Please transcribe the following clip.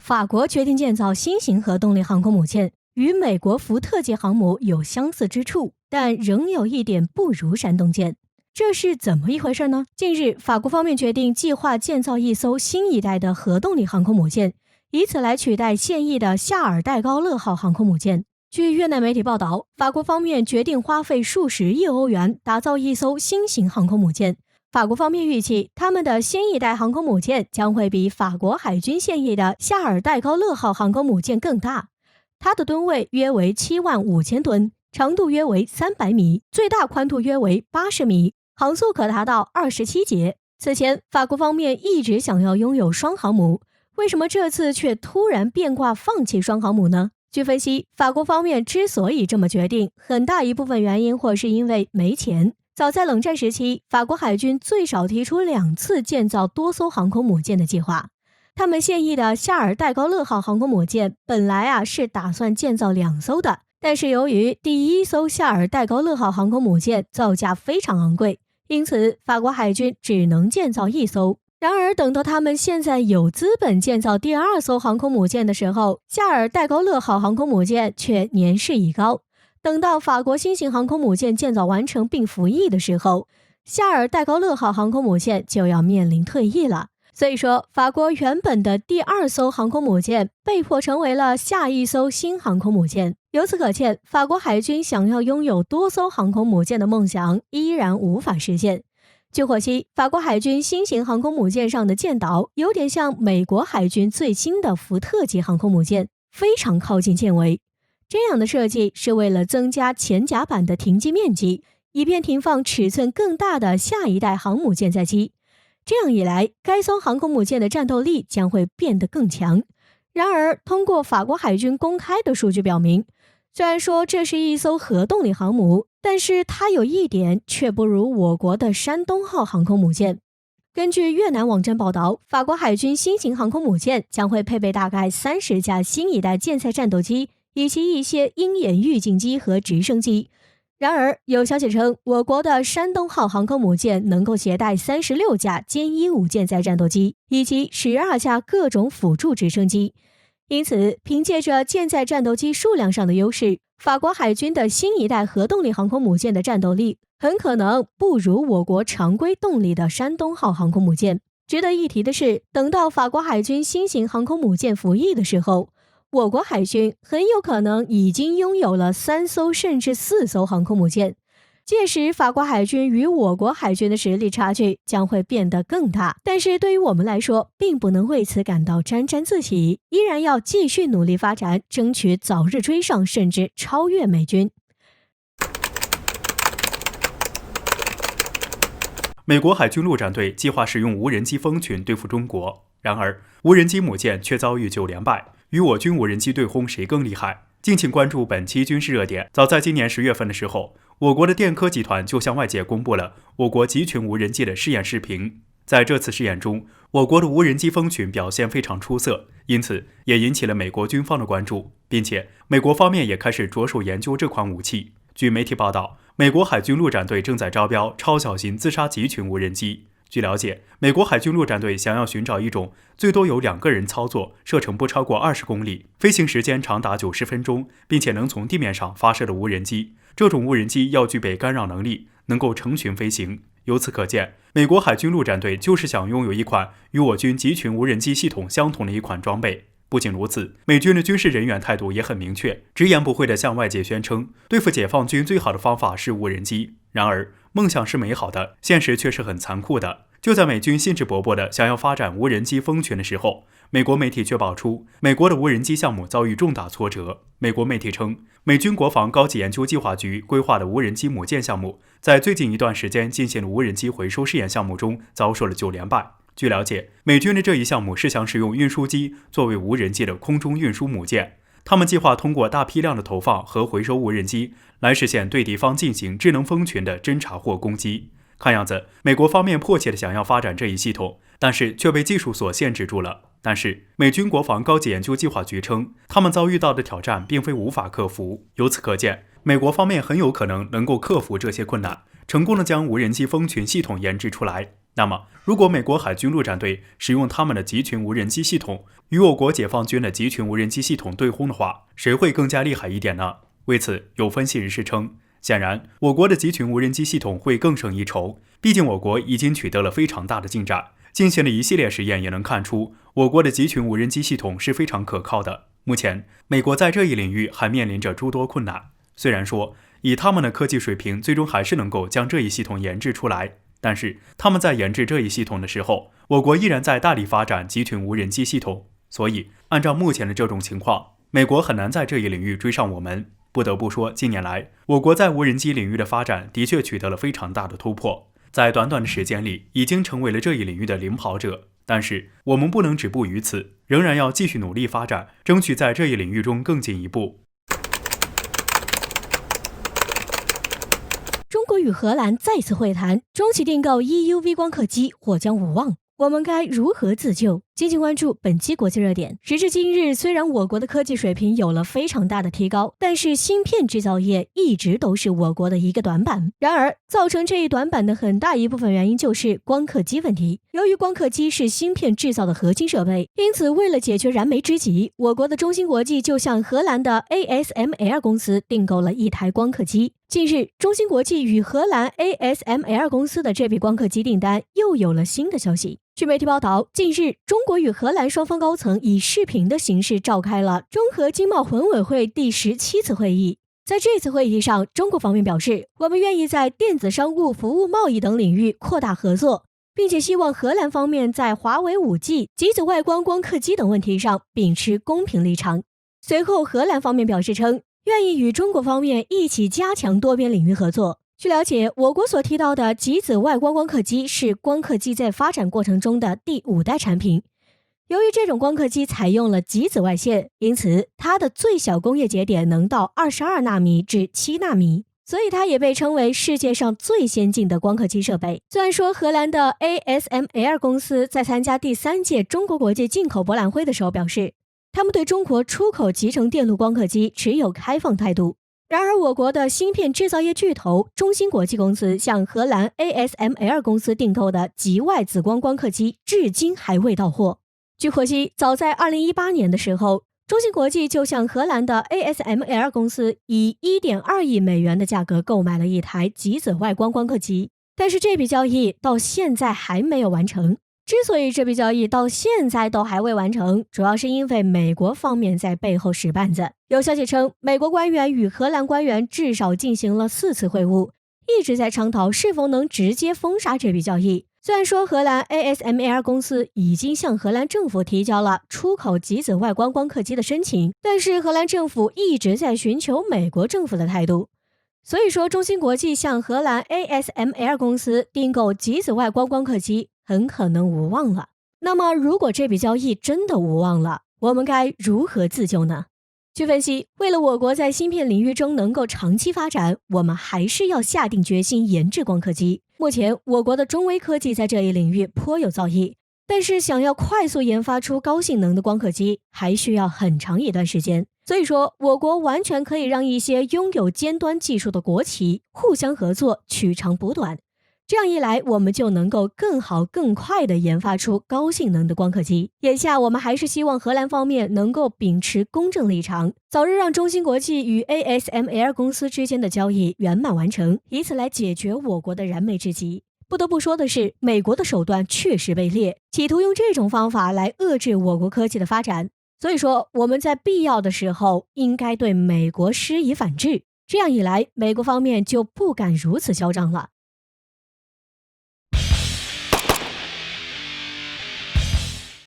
法国决定建造新型核动力航空母舰，与美国福特级航母有相似之处，但仍有一点不如山东舰。这是怎么一回事呢？近日，法国方面决定计划建造一艘新一代的核动力航空母舰，以此来取代现役的夏尔戴高乐号航空母舰。据越南媒体报道，法国方面决定花费数十亿欧元打造一艘新型航空母舰。法国方面预计，他们的新一代航空母舰将会比法国海军现役的夏尔戴高乐号航空母舰更大，它的吨位约为75000吨，长度约为300米，最大宽度约为80米，航速可达到27节。此前，法国方面一直想要拥有双航母，为什么这次却突然变卦放弃双航母呢？据分析，法国方面之所以这么决定，很大一部分原因或是因为没钱。早在冷战时期，法国海军最少提出2次建造多艘航空母舰的计划。他们现役的夏尔戴高乐号航空母舰本来是打算建造2艘的，但是由于第1艘夏尔戴高乐号航空母舰造价非常昂贵，因此法国海军只能建造1艘。然而等到他们现在有资本建造第2艘航空母舰的时候，夏尔戴高乐号航空母舰却年事已高。等到法国新型航空母舰建造完成并服役的时候，夏尔戴高乐号航空母舰就要面临退役了。所以说，法国原本的第2艘航空母舰被迫成为了下一艘新航空母舰。由此可见，法国海军想要拥有多艘航空母舰的梦想依然无法实现。据获悉，法国海军新型航空母舰上的舰岛有点像美国海军最新的福特级航空母舰，非常靠近舰尾。这样的设计是为了增加前甲板的停机面积，以便停放尺寸更大的下一代航母舰载机。这样一来，该艘航空母舰的战斗力将会变得更强。然而，通过法国海军公开的数据表明，虽然说这是一艘核动力航母，但是它有一点却不如我国的山东号航空母舰。根据越南网站报道，法国海军新型航空母舰将会配备大概30架新一代舰载战斗机，以及一些鹰眼预警机和直升机。然而，有消息称，我国的山东号航空母舰能够携带36架歼15舰载战斗机，以及12架各种辅助直升机。因此，凭借着舰载战斗机数量上的优势，法国海军的新一代核动力航空母舰的战斗力很可能不如我国常规动力的山东号航空母舰。值得一提的是，等到法国海军新型航空母舰服役的时候，我国海军很有可能已经拥有了3艘甚至4艘航空母舰。届时，法国海军与我国海军的实力差距将会变得更大。但是对于我们来说，并不能为此感到沾沾自喜，依然要继续努力发展，争取早日追上甚至超越美军。美国海军陆战队计划使用无人机蜂群对付中国，然而无人机母舰却遭遇9连败，与我军无人机对轰谁更厉害？敬请关注本期军事热点。早在今年10月份的时候，我国的电科集团就向外界公布了我国集群无人机的试验视频。在这次试验中，我国的无人机蜂群表现非常出色，因此也引起了美国军方的关注，并且美国方面也开始着手研究这款武器。据媒体报道，美国海军陆战队正在招标超小型自杀集群无人机。据了解，美国海军陆战队想要寻找一种最多由2个人操作、射程不超过20公里、飞行时间长达90分钟，并且能从地面上发射的无人机。这种无人机要具备干扰能力，能够成群飞行。由此可见，美国海军陆战队就是想拥有一款与我军集群无人机系统相同的一款装备。不仅如此，美军的军事人员态度也很明确，直言不讳地向外界宣称，对付解放军最好的方法是无人机。然而，梦想是美好的，现实却是很残酷的。就在美军兴致勃勃地想要发展无人机蜂群的时候，美国媒体却爆出美国的无人机项目遭遇重大挫折。美国媒体称，美军国防高级研究计划局规划的无人机母舰项目，在最近一段时间进行的无人机回收试验项目中遭受了9连败。据了解，美军的这一项目是想使用运输机作为无人机的空中运输母舰，他们计划通过大批量的投放和回收无人机，来实现对敌方进行智能蜂群的侦察或攻击。看样子，美国方面迫切地想要发展这一系统，但是却被技术所限制住了。但是，美军国防高级研究计划局称，他们遭遇到的挑战并非无法克服。由此可见，美国方面很有可能能够克服这些困难，成功地将无人机蜂群系统研制出来。那么，如果美国海军陆战队使用他们的集群无人机系统与我国解放军的集群无人机系统对轰的话，谁会更加厉害一点呢？为此，有分析人士称，显然，我国的集群无人机系统会更胜一筹。毕竟，我国已经取得了非常大的进展，进行了一系列实验，也能看出我国的集群无人机系统是非常可靠的。目前，美国在这一领域还面临着诸多困难。虽然说，以他们的科技水平，最终还是能够将这一系统研制出来，但是他们在研制这一系统的时候，我国依然在大力发展集群无人机系统。所以，按照目前的这种情况，美国很难在这一领域追上我们。不得不说，近年来，我国在无人机领域的发展的确取得了非常大的突破，在短短的时间里，已经成为了这一领域的领跑者。但是，我们不能止步于此，仍然要继续努力发展，争取在这一领域中更进一步。中国与荷兰再次会谈，中企订购 EUV 光刻机或将无望。我们该如何自救？敬请关注本期国际热点。时至今日，虽然我国的科技水平有了非常大的提高，但是芯片制造业一直都是我国的一个短板。然而，造成这一短板的很大一部分原因就是光刻机问题。由于光刻机是芯片制造的核心设备，因此为了解决燃眉之急，我国的中芯国际就向荷兰的 ASML 公司订购了一台光刻机。近日，中芯国际与荷兰 ASML 公司的这笔光刻机订单又有了新的消息。据媒体报道，近日中国与荷兰双方高层以视频的形式召开了中荷经贸混委会第17次会议。在这次会议上，中国方面表示，我们愿意在电子商务、服务贸易等领域扩大合作，并且希望荷兰方面在华为 5G、极紫外光光刻机等问题上秉持公平立场。随后，荷兰方面表示称，愿意与中国方面一起加强多边领域合作。据了解，我国所提到的极紫外光光刻机是光刻机在发展过程中的第5代产品。由于这种光刻机采用了极紫外线，因此它的最小工业节点能到22纳米至7纳米，所以它也被称为世界上最先进的光刻机设备。虽然说荷兰的 ASML 公司在参加第3届中国国际进口博览会的时候表示，他们对中国出口集成电路光刻机持有开放态度。然而，我国的芯片制造业巨头中芯国际公司向荷兰 ASML 公司订购的极外紫光光刻机至今还未到货。据获悉，早在2018年的时候，中芯国际就向荷兰的 ASML 公司以 1.2 亿美元的价格购买了一台极紫外光光刻机，但是这笔交易到现在还没有完成。之所以这笔交易到现在都还未完成，主要是因为美国方面在背后使绊子。有消息称，美国官员与荷兰官员至少进行了4次会晤，一直在商讨是否能直接封杀这笔交易。虽然说荷兰 ASML 公司已经向荷兰政府提交了出口极紫外光光刻机的申请，但是荷兰政府一直在寻求美国政府的态度。所以说，中芯国际向荷兰 ASML 公司订购极紫外光光刻机很可能无望了。那么，如果这笔交易真的无望了，我们该如何自救呢？据分析，为了我国在芯片领域中能够长期发展，我们还是要下定决心研制光刻机。目前，我国的中微科技在这一领域颇有造诣，但是想要快速研发出高性能的光刻机，还需要很长一段时间。所以说，我国完全可以让一些拥有尖端技术的国企互相合作，取长补短。这样一来，我们就能够更好更快地研发出高性能的光刻机。眼下我们还是希望荷兰方面能够秉持公正立场，早日让中芯国际与 ASML 公司之间的交易圆满完成，以此来解决我国的燃眉之急。不得不说的是，美国的手段确实卑劣，企图用这种方法来遏制我国科技的发展。所以说，我们在必要的时候应该对美国施以反制，这样一来，美国方面就不敢如此嚣张了。